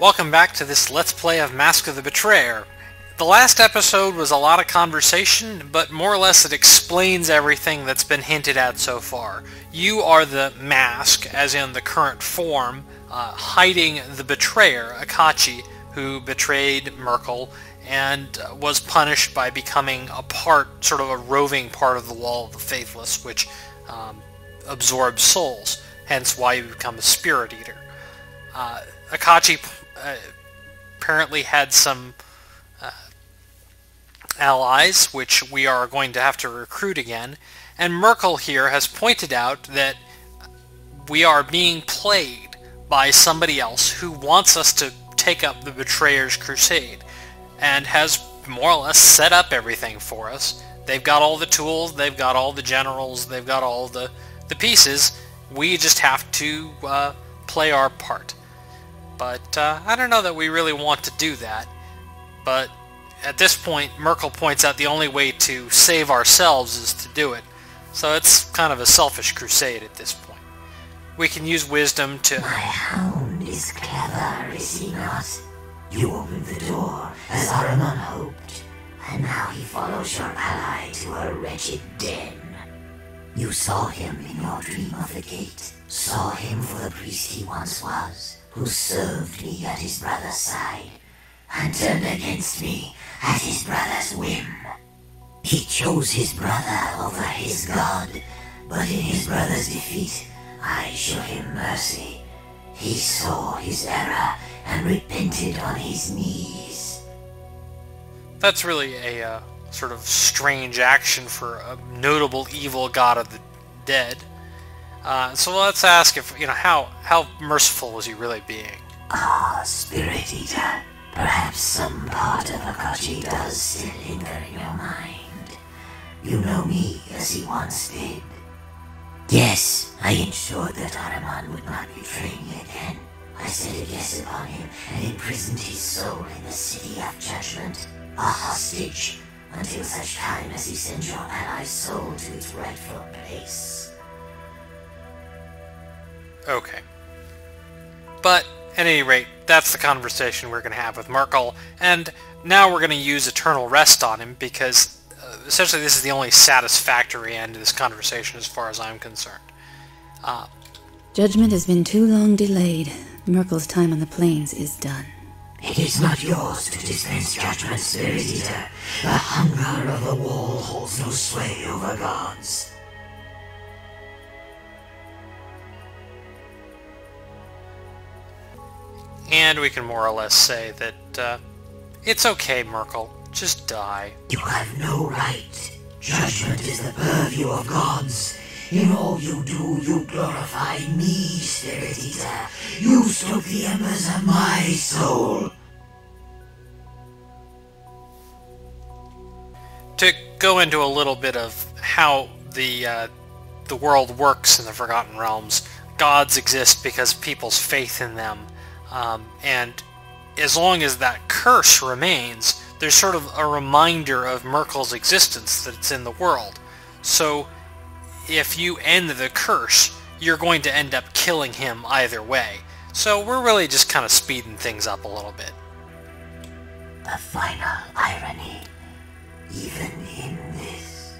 Welcome back to this Let's Play of Mask of the Betrayer. The last episode was a lot of conversation, but more or less it explains everything that's been hinted at so far. You are the mask, as in the current form, hiding the betrayer, Akachi, who betrayed Myrkul and was punished by becoming a part, sort of a roving part of the Wall of the Faithless, which absorbs souls, hence why you become a spirit eater. Akachi apparently had some allies, which we are going to have to recruit again, and Myrkul here has pointed out that we are being played by somebody else who wants us to take up the Betrayer's Crusade, and has more or less set up everything for us. They've got all the tools, they've got all the generals, they've got all the pieces. We just have to play our part. But I don't know that we really want to do that. But at this point, Myrkul points out the only way to save ourselves is to do it. So it's kind of a selfish crusade at this point. We can use wisdom to... My hound is clever, is he not? You opened the door, as Ahriman hoped, and now he follows your ally to a wretched den. You saw him in your dream of the gate, saw him for the priest he once was, who served me at his brother's side, and turned against me at his brother's whim. He chose his brother over his god, but in his brother's defeat, I showed him mercy. He saw his error and repented on his knees. That's really a sort of strange action for a notable evil god of the dead. So let's ask if, how merciful was he really being? Ah, Spirit Eater. Perhaps some part of Akachi does still linger in your mind. You know me as he once did. Yes, I ensured that Ahriman would not betray me again. I set a guess upon him and imprisoned his soul in the City of Judgment, a hostage, until such time as he sends your ally's soul to its rightful place. Okay. But, at any rate, that's the conversation we're going to have with Myrkul, and now we're going to use Eternal Rest on him, because essentially this is the only satisfactory end to this conversation as far as I'm concerned. Judgment has been too long delayed. Myrkul's time on the plains is done. It is not yours to dispense judgment, Spirit Eater. The hunger of the wall holds no sway over gods. And we can more or less say that, it's okay, Myrkul. Just die. You have no right. Judgment is the purview of gods. In all you do, you glorify me, Spirit Eater. You stoke the embers of my soul. To go into a little bit of how the world works in the Forgotten Realms, gods exist because of people's faith in them. And as long as that curse remains, there's sort of a reminder of Myrkul's existence, that it's in the world. So if you end the curse, you're going to end up killing him either way. So we're really just kind of speeding things up a little bit. The final irony, even in this.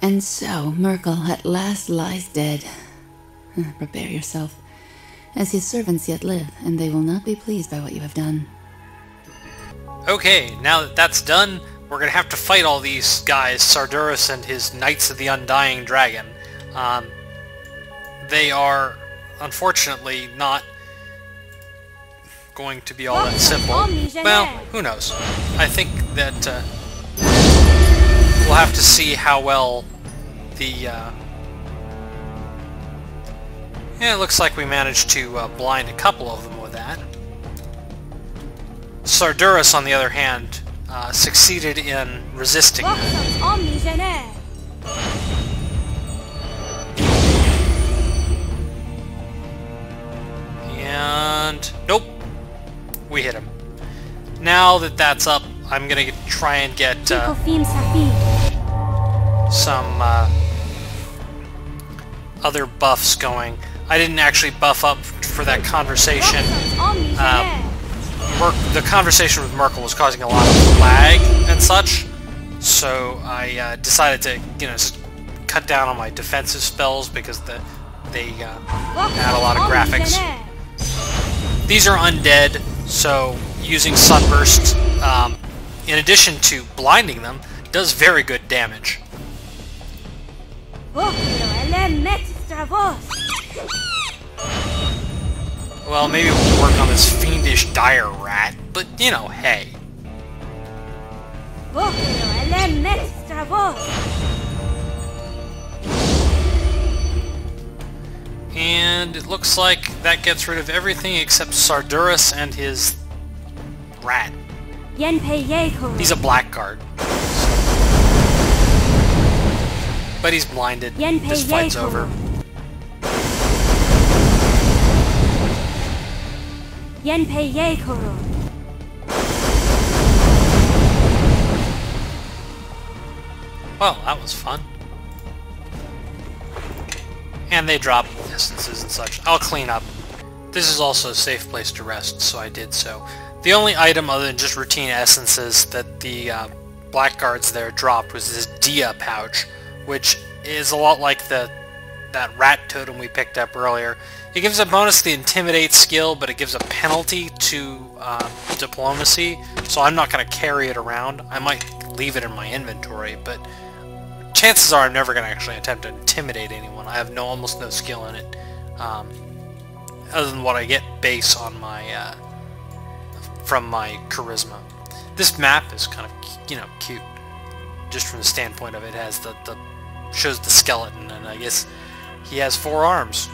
And so, Myrkul at last lies dead. Prepare yourself, as his servants yet live, and they will not be pleased by what you have done. Okay, now that that's done, we're going to have to fight all these guys, Sarduris and his Knights of the Undying Dragon. They are, unfortunately, not going to be all that simple. Well, who knows? I think that we'll have to see how well the... yeah, it looks like we managed to blind a couple of them with that. Sarduris, on the other hand, succeeded in resisting that. And... nope. we hit him. Now that that's up, I'm gonna try and get some other buffs going. I didn't actually buff up for that conversation. The conversation with Myrkul was causing a lot of lag and such, so I decided to, just cut down on my defensive spells because they add a lot of graphics. These are undead, so using Sunburst, in addition to blinding them, does very good damage. Well, maybe we'll work on this fiendish dire rat, but, hey. And it looks like that gets rid of everything except Sarduris and his rat. He's a blackguard. But he's blinded. This fight's over. Well, that was fun. And they drop essences and such. I'll clean up. This is also a safe place to rest, so I did so. The only item other than just routine essences that the blackguards there dropped was this Dia pouch, which is a lot like that rat totem we picked up earlier. It gives a bonus to the Intimidate skill, but it gives a penalty to Diplomacy, so I'm not going to carry it around. I might leave it in my inventory, but chances are I'm never going to actually attempt to intimidate anyone. I have almost no skill in it, other than what I get base on my from my charisma. This map is kind of cute, just from the standpoint of it has shows the skeleton, and I guess he has 4 arms.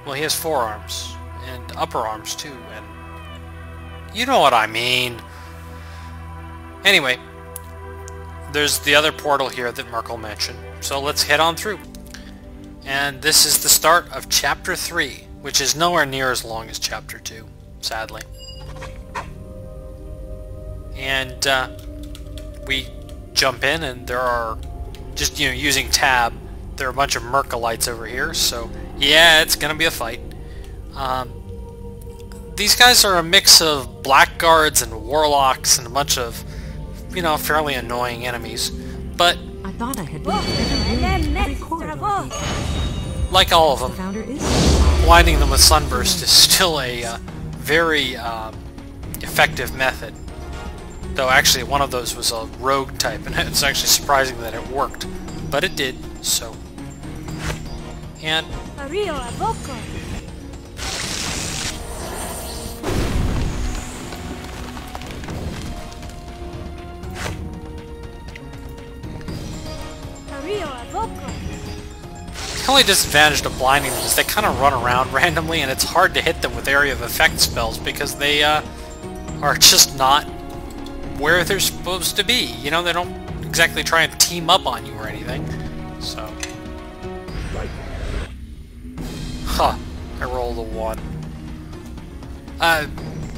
Well, he has 4 arms and upper arms too, and you know what I mean. Anyway, there's the other portal here that Myrkul mentioned, so let's head on through. And this is the start of Chapter 3, which is nowhere near as long as Chapter 2, sadly. And we jump in, and there are, just using tab, there are a bunch of Myrkulites over here, so yeah, it's gonna be a fight. These guys are a mix of blackguards and warlocks and a bunch of, fairly annoying enemies, but I thought I had been every corridor. Like all of them, blinding them with Sunburst is still a very effective method. Though actually one of those was a rogue type, and it's actually surprising that it worked. But it did, so. And the only disadvantage to blinding them is they kind of run around randomly, and it's hard to hit them with area of effect spells because they are just not where they're supposed to be. They don't exactly try and team up on you or anything. So, I rolled a 1.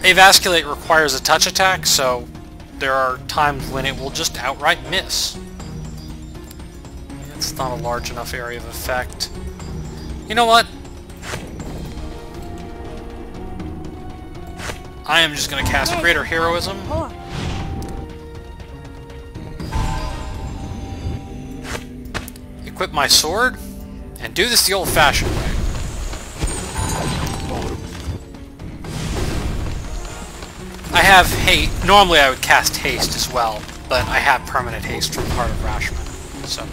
Avasculate requires a touch attack, so there are times when it will just outright miss. It's not a large enough area of effect. You know what? I am just going to cast Greater Heroism. Equip my sword, and do this the old-fashioned way. I have haste. Normally I would cast haste as well, but I have permanent haste from Heart of Rashman, so.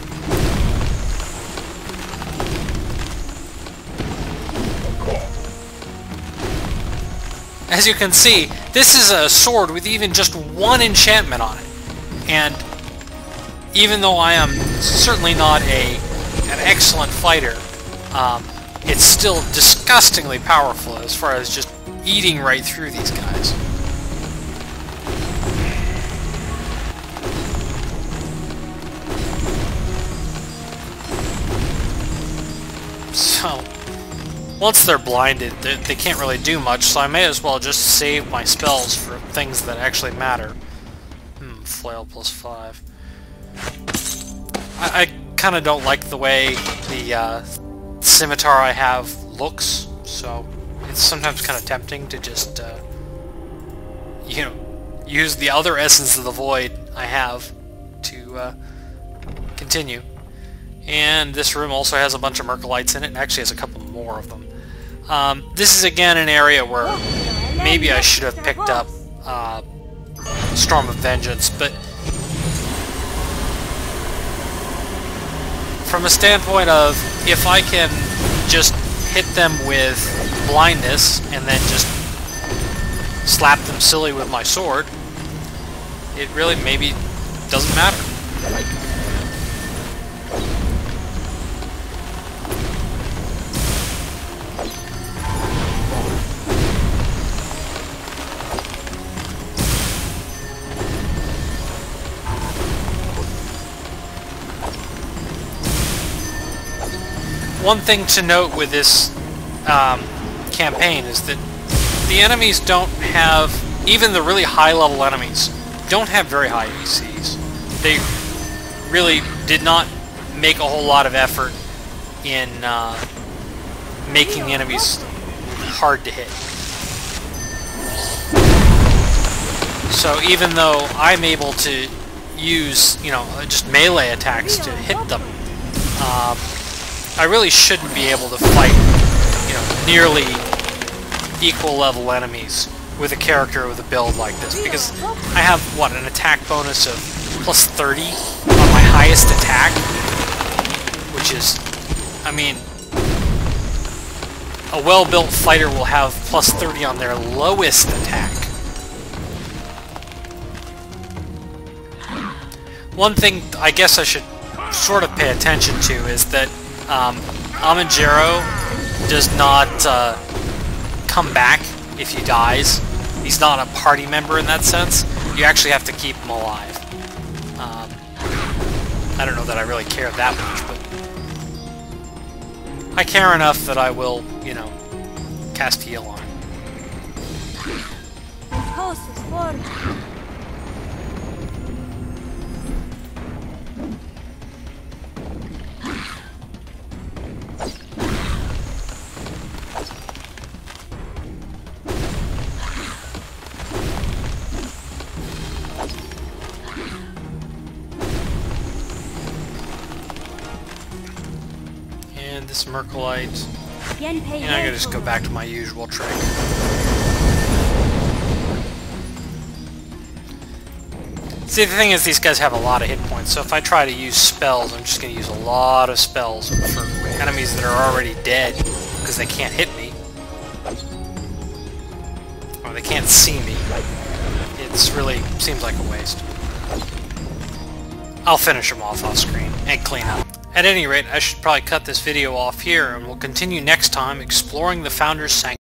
As you can see, this is a sword with even just 1 enchantment on it, and even though I am certainly not an excellent fighter, it's still disgustingly powerful as far as just eating right through these guys. So, once they're blinded, they can't really do much, so I may as well just save my spells for things that actually matter. Flail plus 5. I kind of don't like the way the scimitar I have looks, so it's sometimes kind of tempting to just, you know, use the other Essence of the Void I have to continue. And this room also has a bunch of Myrkulites in it, and actually has a couple more of them. This is again an area where maybe I should have picked up Storm of Vengeance, but from a standpoint of if I can just hit them with blindness and then just slap them silly with my sword, it really maybe doesn't matter. One thing to note with this campaign is that the enemies don't have, even the really high-level enemies, don't have very high ACs. They really did not make a whole lot of effort in making the enemies hard to hit. So even though I'm able to use, you know, just melee attacks to hit them, I really shouldn't be able to fight, you know, nearly equal level enemies with a character with a build like this, because I have, what, an attack bonus of plus 30 on my highest attack, which is, I mean, a well-built fighter will have plus 30 on their lowest attack. One thing I guess I should sort of pay attention to is that Amanjaro does not come back if he dies. He's not a party member in that sense. You actually have to keep him alive. I don't know that I really care that much, but I care enough that I will, you know, cast heal on him. This Myrkulite, and I'm gonna just go back to my usual trick. See, the thing is, these guys have a lot of hit points, so if I try to use spells, I'm just gonna use a lot of spells for enemies that are already dead, because they can't hit me. Or they can't see me. It's really seems like a waste. I'll finish them off screen and clean up. At any rate, I should probably cut this video off here, and we'll continue next time exploring the Founder's Sanctuary.